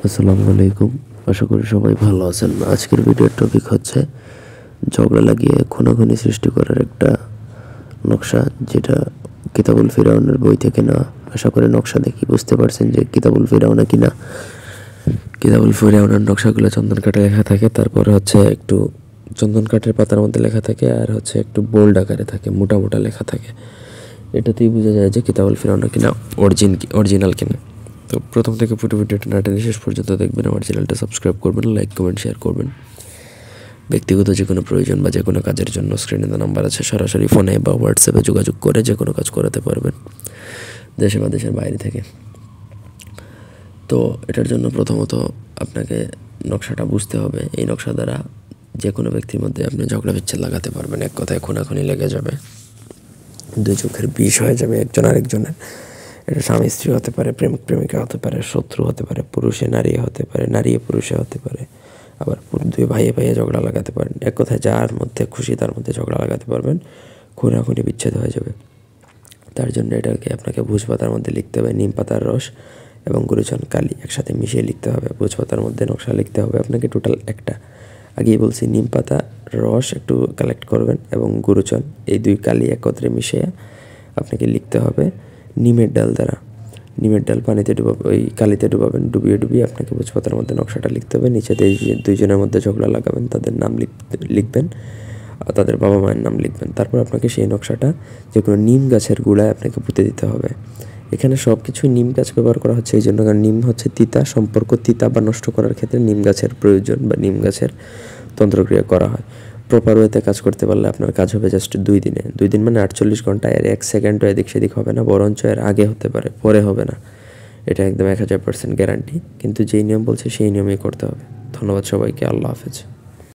আসসালামু আলাইকুম। আশা করি সবাই ভালো আছেন। আজকের ভিডিওর টপিক হচ্ছে ঝগড়া লাগিয়ে খুনাখুনি সৃষ্টি করার একটা নকশা, যেটা কিতাবুল ফিরাউনের বই থেকে নেওয়া। আশা করি নকশা দেখি বুঝতে পারছেন যে কিতাবুল ফিরাউনা কিনা। কিতাবুল ফিরাউনের নকশাগুলো চন্দন কাঠে লেখা থাকে, তারপরে হচ্ছে একটু চন্দন কাঠের পাতার মধ্যে লেখা থাকে, আর হচ্ছে একটু বোল্ড আকারে থাকে, মোটা মোটা লেখা থাকে। এটাতেই বোঝা যায় যে কিতাবুল ফিরাউনা কিনা, অরিজিনাল কিনা। তো প্রথম থেকে পুরো ভিডিওটা না টেনে শেষ পর্যন্ত দেখবেন। আমার চ্যানেলটা সাবস্ক্রাইব করবেন, লাইক কমেন্ট শেয়ার করবেন। ব্যক্তিগত যে কোনো প্রয়োজন বা যে কোনো কাজের জন্য স্ক্রিনে দেওয়া নাম্বার আছে, সরাসরি ফোনে বা হোয়াটসঅ্যাপে যোগাযোগ করে যে কোনো কাজ করাতে পারবেন, দেশে বা দেশের বাইরে থেকে। তো এটার জন্য প্রথমত আপনাকে নকশাটা বুঝতে হবে। এই নকশা দ্বারা যে কোনো ব্যক্তির মধ্যে আপনি ঝগড়া বিচ্ছেদ লাগাতে পারবেন। এক কথায় খুনাখুনি লেগে যাবে, দুই চোখের বিষ হয়ে যাবে একজন আরেকজনের। এটা স্বামী স্ত্রী হতে পারে, প্রেমিক প্রেমিকা হতে পারে, শত্রু হতে পারে, পুরুষে নারী হতে পারে, নারী পুরুষে হতে পারে, আবার দুই ভাইয়ে ভাইয়ে ঝগড়া লাগাতে পারেন। এক কথায় যার মধ্যে খুশি তার মধ্যে ঝগড়া লাগাতে পারবেন, খুনাখুনি বিচ্ছেদ হয়ে যাবে। তার জন্য এটাকে আপনাকে ভোজ পাতার মধ্যে লিখতে হবে নিম পাতার রস এবং গুরুচন কালি একসাথে মিশিয়ে লিখতে হবে। ভোজ পাতার মধ্যে নকশা লিখতে হবে আপনাকে টোটাল একটা। আগেই বলছি, নিম পাতা রস একটু কালেক্ট করবেন এবং গুরুচন, এই দুই কালি একত্রে মিশিয়ে আপনাকে লিখতে হবে নিমের ডাল দ্বারা। নিমের ডাল পানিতে ডুবাবেন, ওই কালিতে ডুবাবেন, ডুবিয়ে ডুবিয়ে আপনাকে ভোজপাতার মধ্যে নকশাটা লিখতে হবে। নিচে দুইজনের মধ্যে ঝগড়া লাগাবেন, তাদের নাম লিখবেন, তাদের বাবা মায়ের নাম লিখবেন। তারপর আপনাকে সেই নকশাটা যে কোনো নিম গাছের গোড়ায় আপনাকে পুঁতে দিতে হবে। এখানে সব কিছুই নিম গাছ ব্যবহার করা হচ্ছে এই জন্য, কারণ নিম হচ্ছে তিতা, সম্পর্ক তিতা বা নষ্ট করার ক্ষেত্রে নিম গাছের প্রয়োজন বা নিম গাছের তন্ত্রক্রিয়া করা হয়। প্রপার ওয়েতে কাজ করতে পারলে আপনার কাজ হবে জাস্ট 2 দিনে। 2 দিন মানে 48 ঘন্টা। এর 1 সেকেন্ডও এদিক সেদিক হবে না, বরঞ্চ এর আগে হতে পারে, পরে হবে না। এটা একদম 1000% গ্যারান্টি। কিন্তু যেই নিয়ম বলছে সেই নিয়মেই করতে হবে। ধন্যবাদ সবাইকে। আল্লাহ হাফেজ।